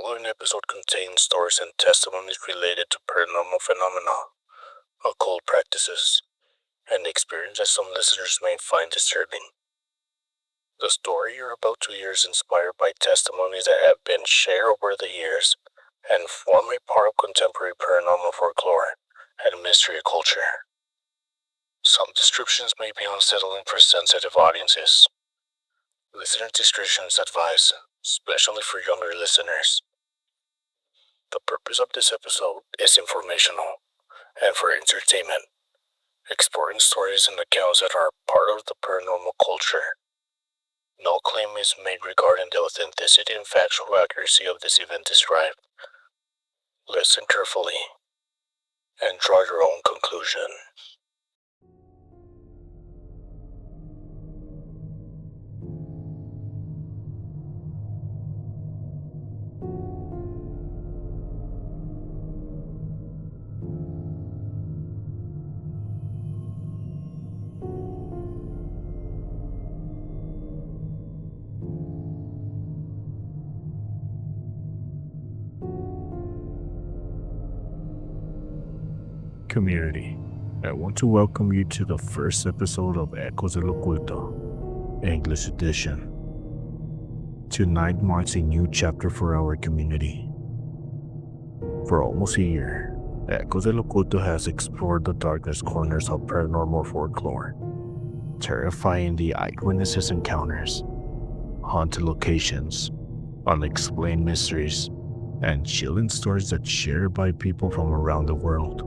following episode contains stories and testimonies related to paranormal phenomena, occult practices, and experiences some listeners may find disturbing. The story you're about to hear is inspired by testimonies that have been shared over the years and form a part of contemporary paranormal folklore and mystery culture. Some descriptions may be unsettling for sensitive audiences. Listener discretion is advised, especially for younger listeners. The purpose of this episode is informational and for entertainment, exploring stories and accounts that are part of the paranormal culture. No claim is made regarding the authenticity and factual accuracy of this event described. Listen carefully and draw your own conclusion. Community, I want to welcome you to the first episode of Ecos del Oculto, English edition. Tonight marks a new chapter for our community. For almost a year, Ecos del Oculto has explored the darkest corners of paranormal folklore, terrifying the eyewitnesses encounters, haunted locations, unexplained mysteries, and chilling stories that shared by people from around the world.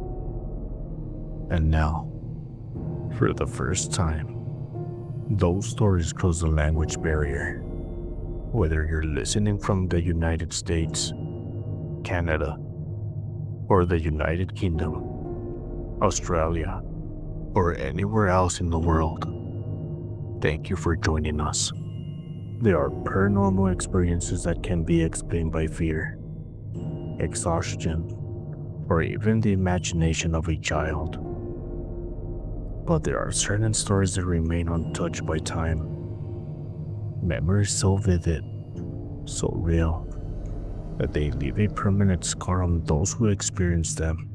And now, for the first time, those stories cross the language barrier. Whether you're listening from the United States, Canada, or the United Kingdom, Australia, or anywhere else in the world, thank you for joining us. There are paranormal experiences that can be explained by fear, exhaustion, or even the imagination of a child. But there are certain stories that remain untouched by time. Memories so vivid, so real, that they leave a permanent scar on those who experience them.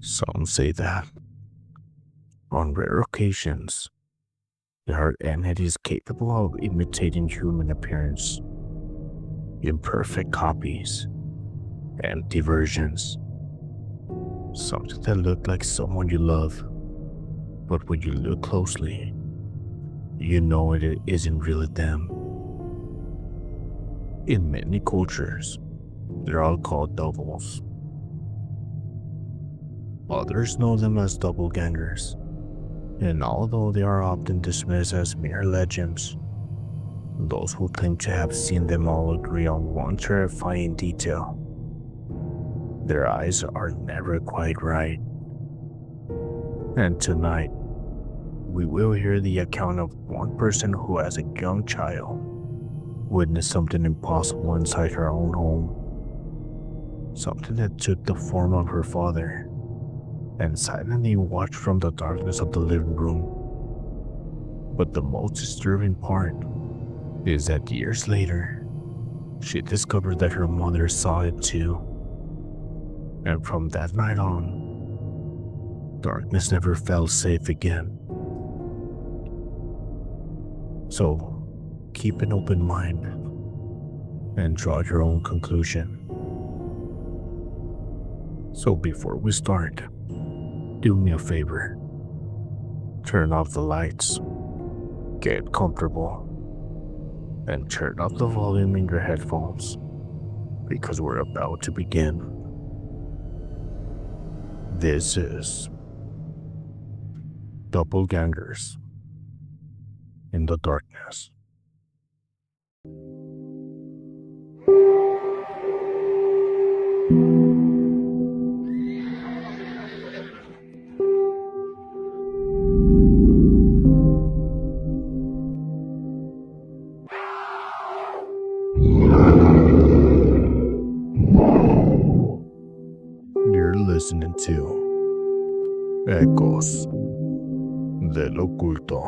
Some say that, on rare occasions, there are entities capable of imitating human appearance, imperfect copies, empty versions. Something that looked like someone you love, but when you look closely, you know it isn't really them. In many cultures, they're all called doubles. Others know them as doppelgangers, and although they are often dismissed as mere legends, those who claim to have seen them all agree on one terrifying detail. Their eyes are never quite right. And tonight, we will hear the account of one person who, as a young child, witnessed something impossible inside her own home. Something that took the form of her father and silently watched from the darkness of the living room. But the most disturbing part is that years later, she discovered that her mother saw it too. And from that night on, darkness never felt safe again. So, keep an open mind and draw your own conclusion. So before we start, do me a favor. Turn off the lights, get comfortable, and turn up the volume in your headphones, because we're about to begin. This is Doppelgangers in the darkness. You're listening to Ecos del Oculto.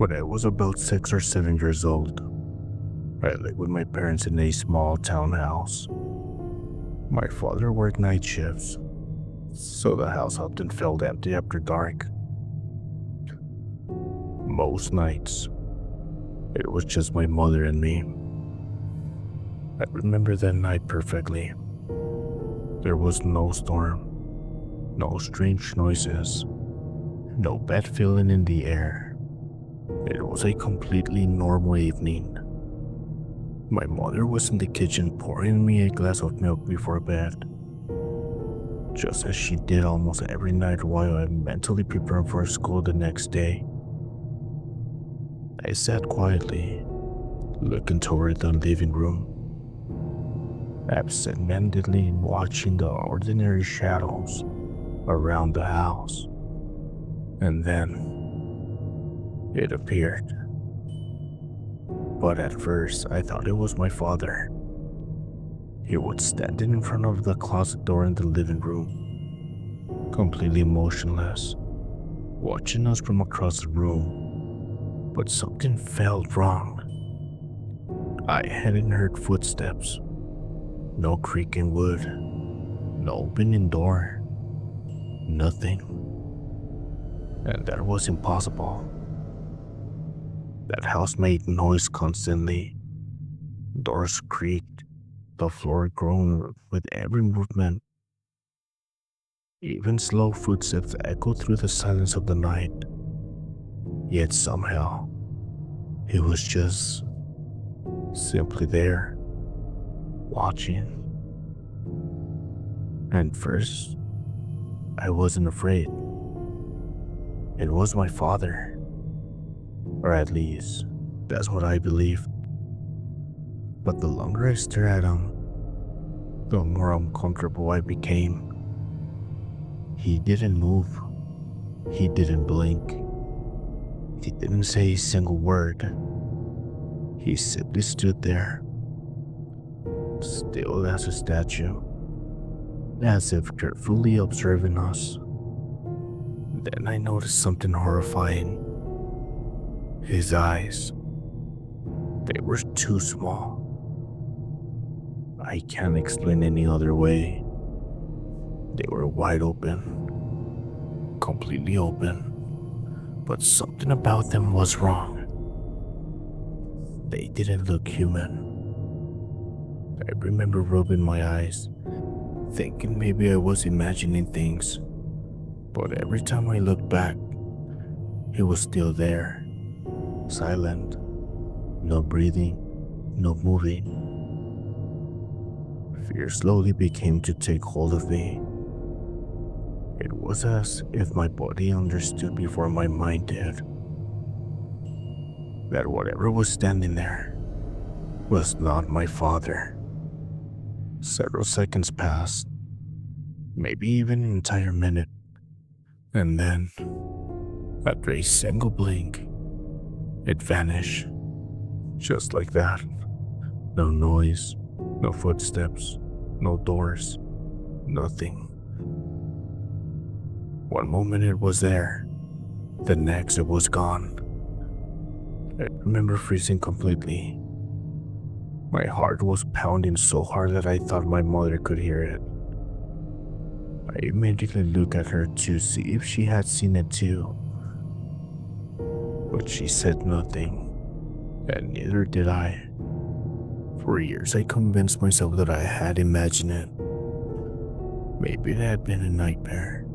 When I was about 6 or 7 years old, I lived with my parents in a small townhouse. My father worked night shifts, so the house often felt empty after dark. Most nights, it was just my mother and me. I remember that night perfectly. There was no storm, no strange noises, no bad feeling in the air. It was a completely normal evening. My mother was in the kitchen pouring me a glass of milk before bed, just as she did almost every night while I mentally prepared for school the next day. I sat quietly, looking toward the living room, absent-mindedly watching the ordinary shadows around the house. And then it appeared. But at first, I thought it was my father. He was standing in front of the closet door in the living room, completely motionless, watching us from across the room. But something felt wrong. I hadn't heard footsteps, no creaking wood, no opening door, nothing. And that was impossible. That house made noise constantly. Doors creaked, the floor groaned with every movement. Even slow footsteps echoed through the silence of the night. Yet somehow, it was just simply there, watching. And first, I wasn't afraid. It was my father. Or at least, that's what I believed. But the longer I stared at him, the more uncomfortable I became. He didn't move. He didn't blink. He didn't say a single word. He simply stood there, still as a statue, as if carefully observing us. Then I noticed something horrifying. His eyes. They were too small. I can't explain any other way. They were wide open, completely open, but something about them was wrong. They didn't look human. I remember rubbing my eyes, thinking maybe I was imagining things, but every time I looked back, he was still there, silent, no breathing, no moving. Fear slowly began to take hold of me. It was as if my body understood before my mind did, that whatever was standing there was not my father. Several seconds passed, maybe even an entire minute, and then, after a single blink, it vanished, just like that. No noise, no footsteps, no doors, nothing. One moment it was there, the next it was gone. I remember freezing completely. My heart was pounding so hard that I thought my mother could hear it. I immediately looked at her to see if she had seen it too. But she said nothing, and neither did I. For years I convinced myself that I had imagined it. Maybe it had been a nightmare,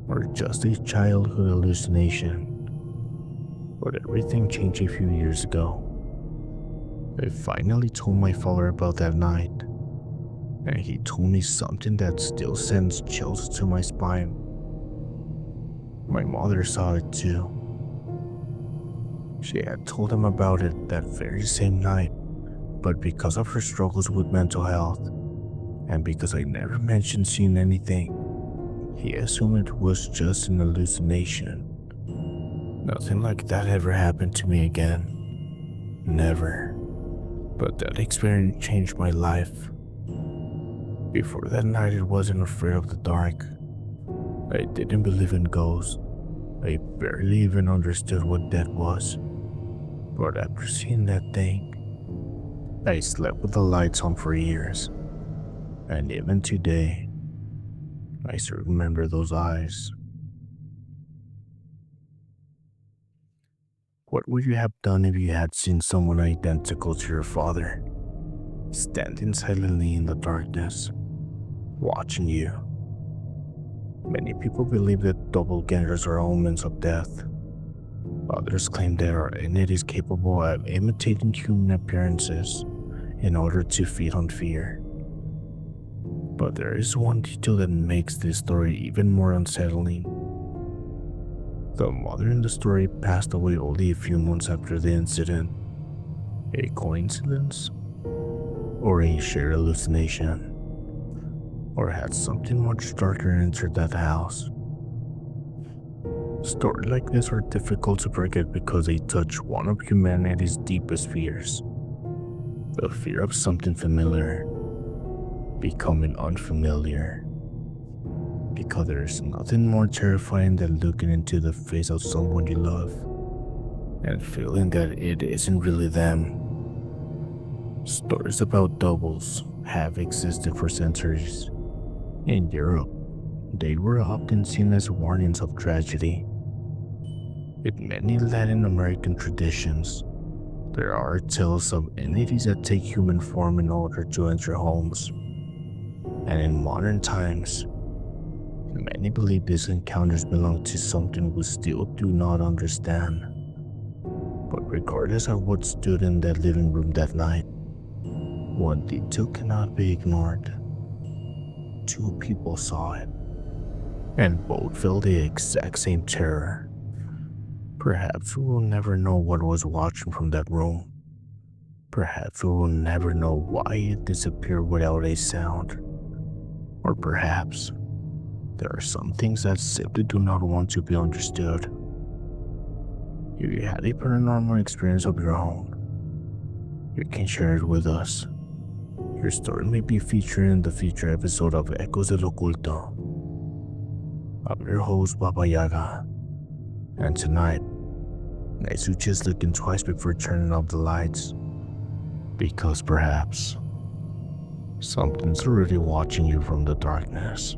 or just a childhood hallucination. But everything changed a few years ago. I finally told my father about that night, and he told me something that still sends chills to my spine. My mother saw it too. She had told him about it that very same night, but because of her struggles with mental health, and because I never mentioned seeing anything, he assumed it was just an hallucination. Nothing like that ever happened to me again. Never. But that experience changed my life. Before that night, I wasn't afraid of the dark. I didn't believe in ghosts. I barely even understood what that was. But after seeing that thing, I slept with the lights on for years. And even today, I still remember those eyes. What would you have done if you had seen someone identical to your father, standing silently in the darkness, watching you? Many people believe that doppelgangers are omens of death. Others claim there are entities capable of imitating human appearances in order to feed on fear. But there is one detail that makes this story even more unsettling. The mother in the story passed away only a few months after the incident. A coincidence? Or a shared hallucination? Or had something much darker entered that house? Stories like this are difficult to forget because they touch one of humanity's deepest fears. The fear of something familiar becoming unfamiliar. Because there's nothing more terrifying than looking into the face of someone you love and feeling that it isn't really them. Stories about doubles have existed for centuries. In Europe, they were often seen as warnings of tragedy. In many Latin American traditions, there are tales of entities that take human form in order to enter homes. And in modern times, many believe these encounters belong to something we still do not understand. But regardless of what stood in that living room that night, one detail cannot be ignored. Two people saw it, and both felt the exact same terror. Perhaps we will never know what was watching from that room. Perhaps we will never know why it disappeared without a sound. Or perhaps there are some things that simply do not want to be understood. If you had a paranormal experience of your own, you can share it with us. Your story may be featured in the future episode of Ecos del Oculto. I'm your host, Baba Yaga, and tonight, I suggest looking twice before turning off the lights, because perhaps something's already watching you from the darkness.